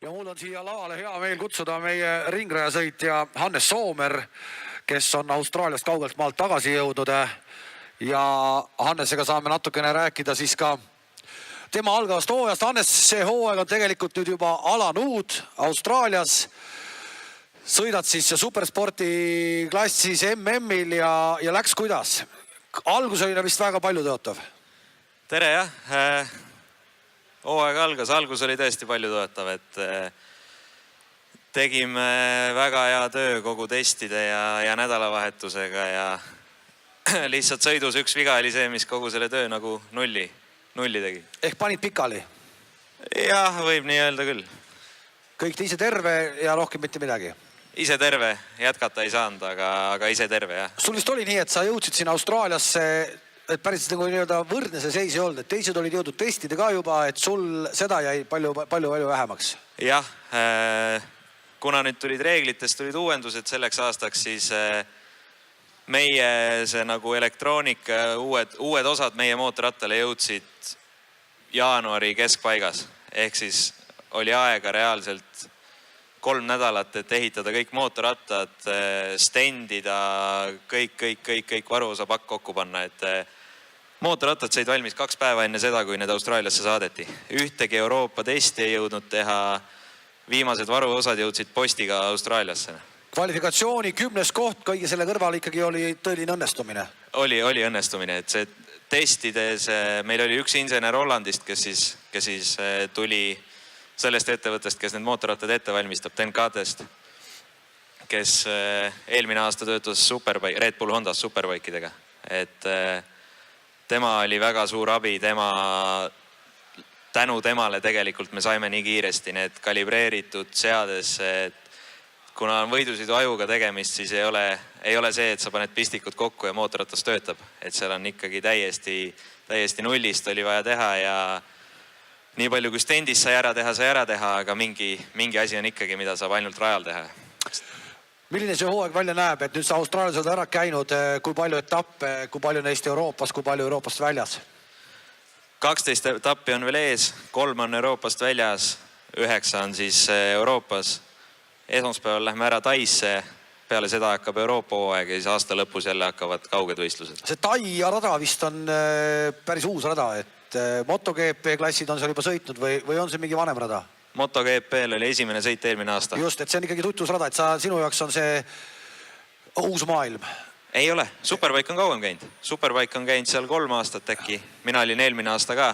Ja mul on siia lavale hea meel kutsuda meie ringrajasõitja Hannes Soomer, kes on Austraaliast kaugelt maalt tagasi jõudnud. Ja Hannesega saame natukene rääkida siis ka tema algavast hooajast. Hannes, see hooaeg on tegelikult nüüd juba alanud Austraalias. Sõidad siis supersporti klassis MM-il ja läks kuidas? Algus oli vist väga palju tõotav. Tere jah. Hooaeg algus oli tõesti palju tõotav, et tegime väga hea töö kogu testide ja nädalavahetusega ja lihtsalt sõidus üks viga oli see, mis kogu selle töö nagu nulli tegi. Ehk panid pikali? Jah, võib nii öelda küll. Kõik te ise terve ja rohkem mitte midagi? Ise terve, jätkata ei saanud, aga ise terve jah. Sul vist oli nii, et sa jõudsid siin Austraaliasse, et päris nagu võrdne see seis ei olnud, et teised olid jõudnud testida ka juba, et sul seda jäi palju vähemaks? Jah, kuna nüüd tulid reeglitest, tulid uuendused selleks aastaks, siis meie see nagu elektroonika, uued osad meie mootorrattale jõudsid jaanuari keskpaigas. Ehk siis oli aega reaalselt 3 nädalat, et ehitada kõik mootorrattad, stendida, kõik varuosa pakk kokku panna, et mootorrattad said valmis 2 päeva enne seda, kui need Austraaliasse saadeti. Ühtegi Euroopa testi ei jõudnud teha, viimased varuosad jõudsid postiga Austraaliasse. Kvalifikatsiooni 10. koht, kõige selle kõrval ikkagi oli tõeline õnnestumine. Oli õnnestumine, et see testides, meil oli üks insener Hollandist, kes siis tuli sellest ettevõttest, kes need mootorrattad ette valmistab, TNK-test, kes eelmine aasta töötas Red Bull Hondas superbikeidega. Et tema oli väga suur abi, tänu temale tegelikult me saime nii kiiresti need kalibreeritud seades, et kuna on võidusõidu ajuga tegemist, siis ei ole see, et sa paned pistikud kokku ja mootorratas töötab. Et seal on ikkagi täiesti nullist oli vaja teha ja nii palju, kui stendis sai ära teha, aga mingi asi on ikkagi, mida saab ainult rajal teha. Milline see hooaeg välja näeb, et nüüd sa Austraalias oled ära käinud, kui palju etappe, kui palju neist Euroopas, kui palju Euroopast väljas? 12 etappi on veel ees, 3 on Euroopast väljas, 9 on siis Euroopas. Esmaspäeval lähme ära Taisse, peale seda hakkab Euroopa hooaeg ja siis aasta lõpus jälle hakkavad kauged võistlused. See Tai rada vist on päris uus rada, et MotoGP klassid on seal juba sõitnud või on see mingi vanem rada? MotoGP-l oli esimene sõit eelmine aasta. Just, et see on ikkagi tutvusrada, et sinu jaoks on see uus maailm. Ei ole, Superbike on kauem käinud. Superbike on käinud seal 3 aastat äkki. Mina olin eelmine aasta ka.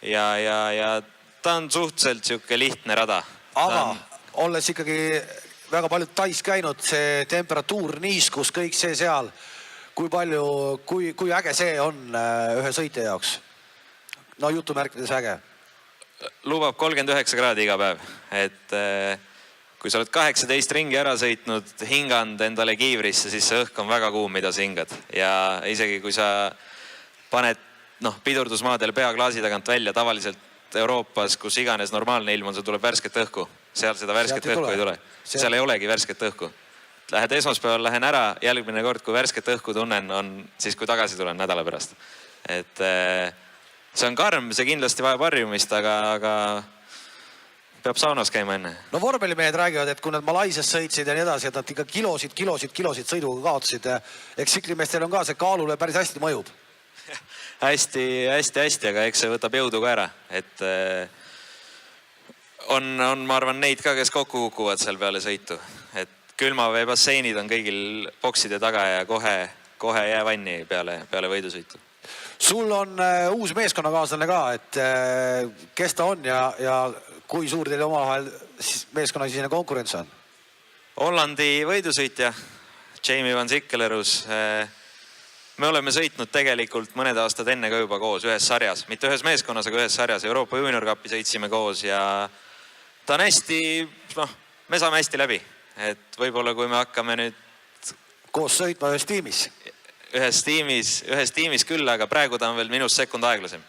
Ja ta on suhteliselt siuke lihtne rada. Aga olles ikkagi väga palju Tais käinud, see temperatuur, niiskus, kõik see seal, kui äge see on ühe sõitja jaoks? No jutumärkides äge. Lubab 39 kraadi iga päev. Et kui sa oled 18 ringi ära sõitnud, hinganud endale kiivrisse, siis see õhk on väga kuum, mida sa hingad. Ja isegi kui sa paned pidurdusmaadel peaklaasi tagant välja, tavaliselt Euroopas, kus iganes normaalne ilm on, see tuleb värsket õhku. Seal seda värsket õhku ei tule. Seal ei olegi värsket õhku. Lähed esmaspäeval, lähen ära, järgmine kord, kui värsket õhku tunnen, on siis, kui tagasi tulen nädala pärast. Et see on karm, see kindlasti vajab harjumist, aga peab saunas käima enne. No vormelimehed räägivad, et kui nad Malaisias sõitsid ja nii edasi, et nad ikka kilosid sõiduga kaotsid. Eks siklimeestel on ka see kaalule päris hästi mõjub. Hästi, aga eks see võtab jõudu ka ära. Et on, ma arvan, neid ka, kes kokku kukuvad seal peale sõitu. Et külmavee basseinid on kõigil bokside taga ja kohe jää vanni peale võidusõitu. Sul on uus meeskonnakaaslane ka, et kes ta on ja kui suur teil omavahel meeskonnasisene konkurents on? Hollandi võidusõitja, Jamie Van Sikkelerus. Me oleme sõitnud tegelikult mõned aastad enne ka juba koos ühes sarjas. Mitte ühes meeskonnas, aga ühes sarjas. Euroopa Junior Cupi sõitsime koos ja ta on me saame hästi läbi. Et võib-olla kui me hakkame nüüd koos sõitma ühes tiimis? Ühes tiimis küll, aga praegu ta on veel minust sekund aeglasem.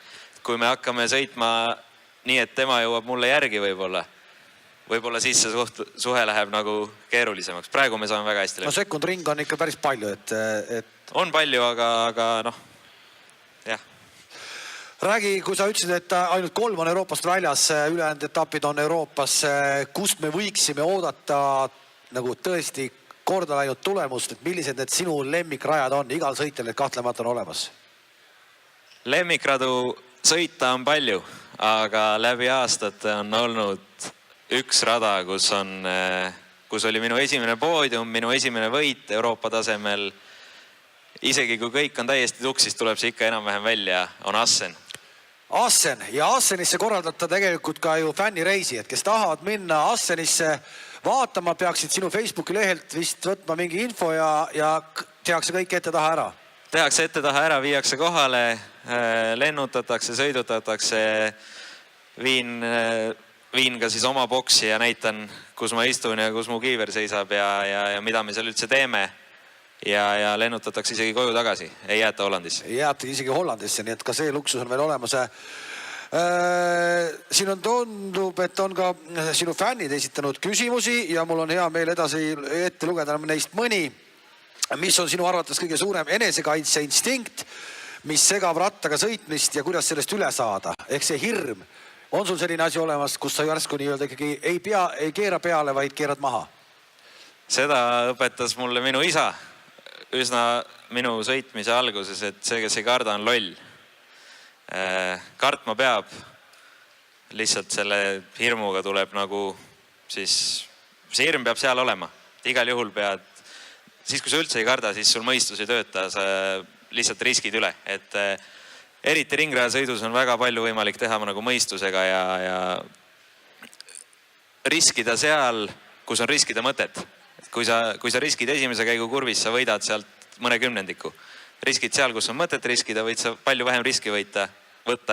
Kui me hakkame sõitma nii, et tema jõuab mulle järgi võib-olla siis see suhe läheb nagu keerulisemaks. Praegu me saame väga hästi läbi. No sekund ring on ikka päris palju, et... On palju, aga jah. Räägi, kui sa ütlesid, et ainult 3 on Euroopast väljas, ülejäänud etapid on Euroopas, kust me võiksime oodata nagu tõesti korda läinud tulemust, et millised need sinu lemmikrajad on, igal sõitjal need kahtlemata on olemas? Lemmikradu sõita on palju, aga läbi aastate on olnud üks rada, kus oli minu esimene poodium, minu esimene võit Euroopa tasemel. Isegi kui kõik on täiesti tuksis, tuleb see ikka enam-vähem välja, on Assen. Assen ja Assenisse korraldata tegelikult ka ju fännireisi, et kes tahavad minna Assenisse vaatama, peaksid sinu Facebooki lehelt vist võtma mingi info ja tehakse kõik ette taha ära. Tehakse ette taha ära, viiakse kohale, lennutatakse, sõidutatakse, viin ka siis oma boksi ja näitan, kus ma istun ja kus mu kiiver seisab ja mida me seal üldse teeme. Ja lennutatakse isegi koju tagasi, ei jäeta Hollandisse. Ei jäeta isegi Hollandisse, nii et ka see luksus on veel olemas. Siin on tundub, et on ka sinu fännid esitanud küsimusi ja mul on hea meel edasi ette lugeda neist mõni. Mis on sinu arvates kõige suurem enesekaitse instinkt, mis segab rattaga sõitmist ja kuidas sellest üle saada? Ehk see hirm. On sul selline asi olemas, kus sa järsku nii-öelda ikkagi ei keera peale, vaid keerad maha? Seda õpetas mulle minu isa üsna minu sõitmise alguses, et see, kes ei karda, on loll. Kartma peab, lihtsalt selle hirmuga tuleb nagu, siis see hirm peab seal olema. Igal juhul pead, siis kui sa üldse ei karda, siis sul mõistus ei tööta, sa lihtsalt riskid üle. Et eriti ringrajasõidus on väga palju võimalik teha nagu mõistusega ja riskida seal, kus on riskida mõtet. Kui sa riskid esimese käigu kurvis, sa võidad sealt mõne kümnendiku. Riskid seal, kus on mõtet riskida, võid sa palju vähem riski võtta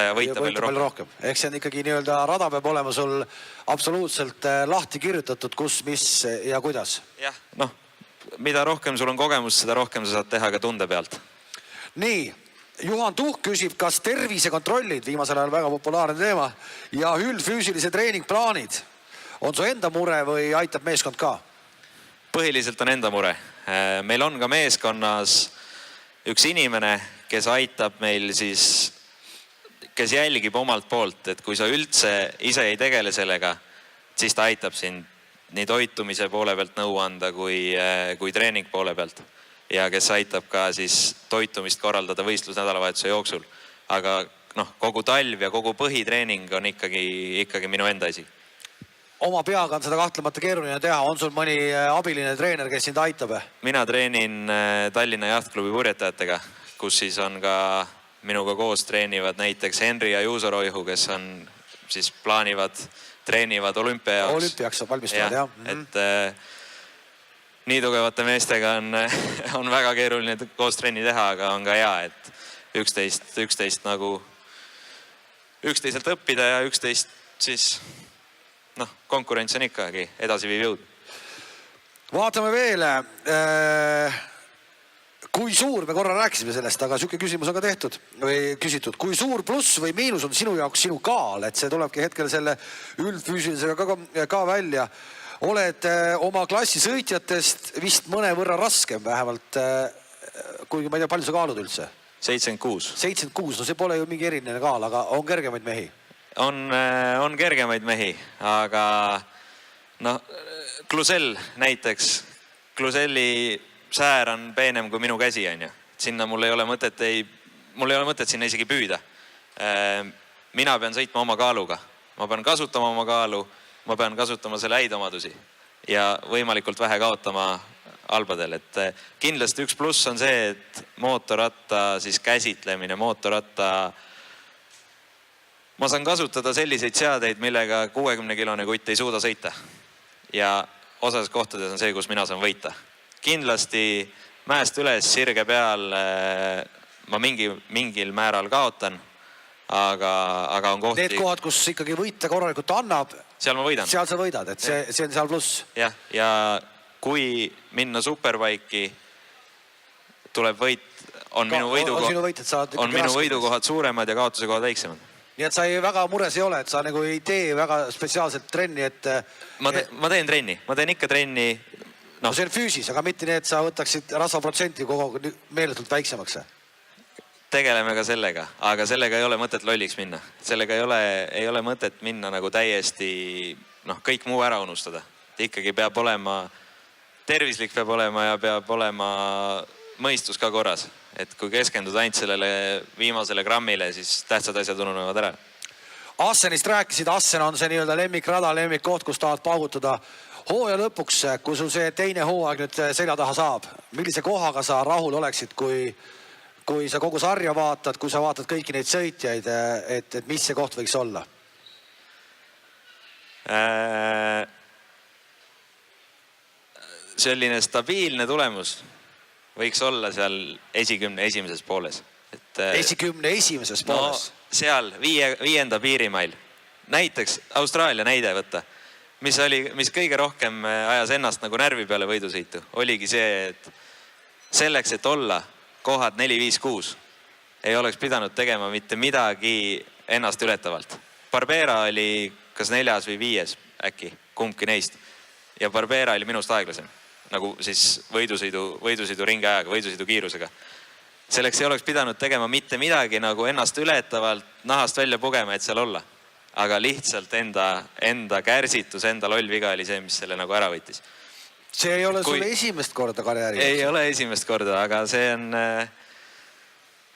ja võita palju rohkem. Ehk see on ikkagi nii-öelda rada peab olema sul absoluutselt lahti kirjutatud, kus, mis ja kuidas. Jah, mida rohkem sul on kogemus, seda rohkem sa saad teha ka tunde pealt. Nii, Juhan Tuhk küsib, kas tervisekontrollid, viimasel ajal väga populaarne teema, ja üldfüüsilise treeningplaanid on su enda mure või aitab meeskond ka? Põhiliselt on enda mure. Meil on ka meeskonnas üks inimene, kes aitab meil siis, kes jälgib omalt poolt, et kui sa üldse ise ei tegele sellega, siis ta aitab sind nii toitumise poole pealt nõu anda kui treening poole pealt. Ja kes aitab ka siis toitumist korraldada võistlusnädalavahetuse jooksul. Aga kogu talv ja kogu põhitreening on ikkagi minu enda asi. Oma peaga on seda kahtlemata keeruline teha. On sul mõni abiline treener, kes sind aitab? Mina treenin Tallinna Jahtklubi purjetajatega, kus siis on ka minuga koos treenivad näiteks Henri ja Juuso Roihu, kes on siis treenivad olümpia jaoks. Olümpiaks valmistuvad, jah. Et nii tugevate meestega on väga keeruline koos trenni teha, aga on ka hea, et üksteist nagu üksteiselt õppida ja üksteist siis konkurents on ikkagi edasi viiv jõud. Vaatame veel, kui suur, me korra rääkisime sellest, aga süke küsimus on ka tehtud või küsitud, kui suur pluss või miinus on sinu jaoks sinu kaal, et see tulebki hetkel selle üldfüüsilisega ka välja. Oled oma klassi sõitjatest vist mõne võrra raskem vähemalt, kuigi ma ei tea, palju sa kaalud üldse? 76. 76, see pole ju mingi eriline kaal, aga on kergemaid mehi? On kergemaid mehi, aga Klusel näiteks. Kluselli säär on peenem kui minu käsi, on ju. Sinna mul ei ole mõtet sinna isegi püüda. Mina pean sõitma oma kaaluga. Ma pean kasutama oma kaalu, ma pean kasutama selle häid omadusi ja võimalikult vähe kaotama halbadel. Et kindlasti üks pluss on see, et mootorratta siis käsitlemine, mootorratta ma saan kasutada selliseid seadeid, millega 60-kilone kutt ei suuda sõita. Ja osas kohtades on see, kus mina saan võita. Kindlasti mäest üles sirge peal ma mingil määral kaotan, aga on kohti... Need kohad, kus ikkagi võita korralikult annab, seal ma võidan. Seal sa võidad, et see on seal pluss. Jah, ja kui minna superbike'i, tuleb võit, on minu võidukohad suuremad ja kaotuse kohad väiksemad. Nii et sa väga mures ei ole, et sa nagu ei tee väga spetsiaalselt trenni, et... Ma teen trenni, ma teen ikka trenni. See on füüsis, aga mitte nii, et sa võtaksid rasvaprotsenti kogu meeletult väiksemaks. tegeleme ka sellega, aga sellega ei ole mõtet lolliks minna. Sellega ei ole mõtet minna nagu täiesti, kõik muu ära unustada. Ikkagi peab olema, tervislik peab olema ja peab olema mõistus ka korras. Et kui keskendud ainult sellele viimasele grammile, siis tähtsad asjad ununevad ära. Assenist rääkisid, Assen on see nii-öelda lemmikrada, lemmikkoht, kus tahad paugutada. Hooaja lõpuks, kui sul see teine hooaeg nüüd selja taha saab, millise kohaga sa rahul oleksid, kui sa kogu sarja vaatad, kui sa vaatad kõiki neid sõitjaid, et mis see koht võiks olla? Selline stabiilne tulemus võiks olla seal esikümne esimeses pooles. Esikümne esimeses pooles? No seal 5. piirimail. Näiteks Austraalia näide võtta, mis kõige rohkem ajas ennast nagu närvi peale võidusõitu. Oligi see, et selleks, et olla kohad 4, 5, 6, ei oleks pidanud tegema mitte midagi ennast ületavalt. Barbera oli kas 4. või 5. äkki, kumbki neist. Ja Barbera oli minust aeglasem, nagu siis võidusõidu ringi ajaga, võidusõidu kiirusega. Selleks ei oleks pidanud tegema mitte midagi nagu ennast ületavalt nahast välja pugema, et seal olla. Aga lihtsalt enda kärsitus, enda loll viga oli see, mis selle nagu ära võttis. See ei ole sulle esimest korda karjääri? Ei ole esimest korda, aga see on...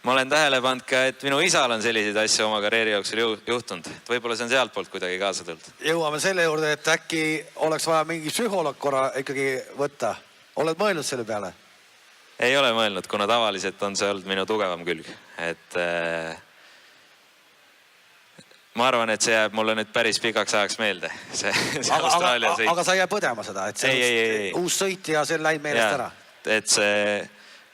Ma olen tähele pannud ka, et minu isal on selliseid asju oma karjääri jooksul juhtunud. Võib-olla see on sealt poolt kuidagi kaasa tulnud. Jõuame selle juurde, et äkki oleks vaja mingi psühholoog korra ikkagi võtta. Oled mõelnud selle peale? Ei ole mõelnud, kuna tavaliselt on see olnud minu tugevam külg. Et ma arvan, et see jääb mulle nüüd päris pikaks ajaks meelde. Aga sa jää põdema seda, et see uus sõit ja see läib meelest ära? Et see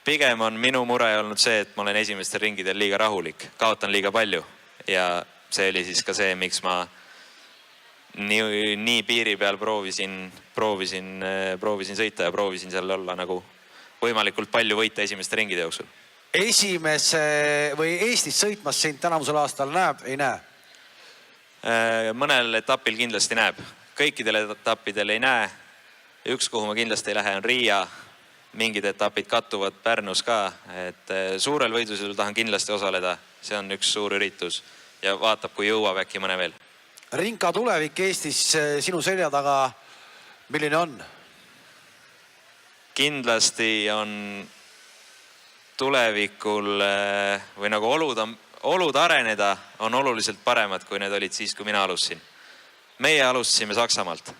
pigem on minu mure olnud see, et ma olen esimestel ringidel liiga rahulik, kaotan liiga palju. Ja see oli siis ka see, miks ma nii piiri peal proovisin sõita ja proovisin seal olla nagu võimalikult palju võita esimeste ringide jooksul. Esimese või Eestis sõitmas sind tänamusel aastal näeb, ei näe? Mõnel etapil kindlasti näeb. Kõikidel etappidel ei näe. Üks, kuhu ma kindlasti ei lähe, on Riia. Mingid etapid kattuvad Pärnus ka. Et suurel võidusõidul tahan kindlasti osaleda. See on üks suur üritus ja vaatab, kui jõuab äkki mõne veel. Rinka tulevik Eestis sinu selja taga, milline on? Kindlasti on tulevikul või nagu olud areneda on oluliselt paremad, kui need olid siis, kui mina alustasin. Meie alustasime Saksamaalt.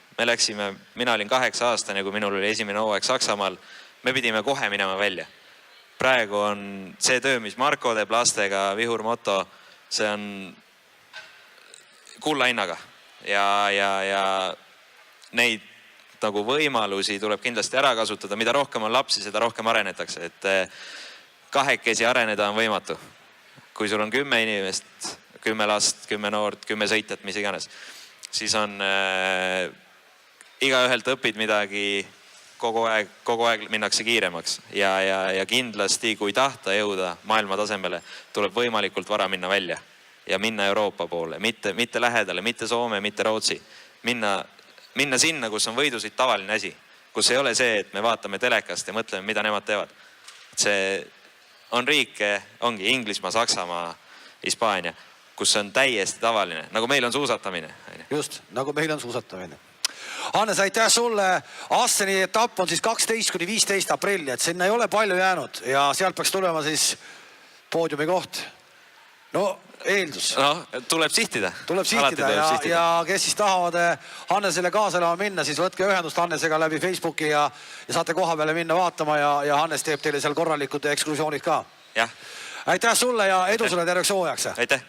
Mina olin 8-aastane, kui minul oli esimene hooaeg Saksamaal. Me pidime kohe minema välja. Praegu on see töö, mis Marko teeb lastega, Vihur Moto, see on kulla hinnaga. Ja neid nagu võimalusi tuleb kindlasti ära kasutada. Mida rohkem on lapsi, seda rohkem arenetakse. Et kahekesi areneda on võimatu. Kui sul on 10 inimest, 10 last, 10 noort, 10 sõitjat, mis iganes, siis on igaühelt õpid midagi, kogu aeg minnakse kiiremaks. Ja kindlasti, kui tahta jõuda maailma tasemele, tuleb võimalikult vara minna välja ja minna Euroopa poole. Mitte lähedale, mitte Soome, mitte Rootsi. Minna sinna, kus on võidusid tavaline asi. Kus ei ole see, et me vaatame telekast ja mõtleme, mida nemad teevad. See on riike, ongi Inglismaa, Saksamaa, Hispaania, kus on täiesti tavaline, nagu meil on suusatamine. Just, nagu meil on suusatamine. Hannes, aitäh sulle. Asseni etapp on siis 12-15 aprilli, et sinna ei ole palju jäänud ja sealt peaks tulema siis poodiumi koht. No, eeldus. No, tuleb sihtida. Tuleb sihtida ja kes siis tahavad Hannesele kaaselema minna, siis võtke ühendust Hannesega läbi Facebooki ja saate koha peale minna vaatama ja Hannes teeb teile seal korralikud eksklusioonid ka. Jah. Aitäh sulle ja edu sulle terveks hooajaks. Aitäh.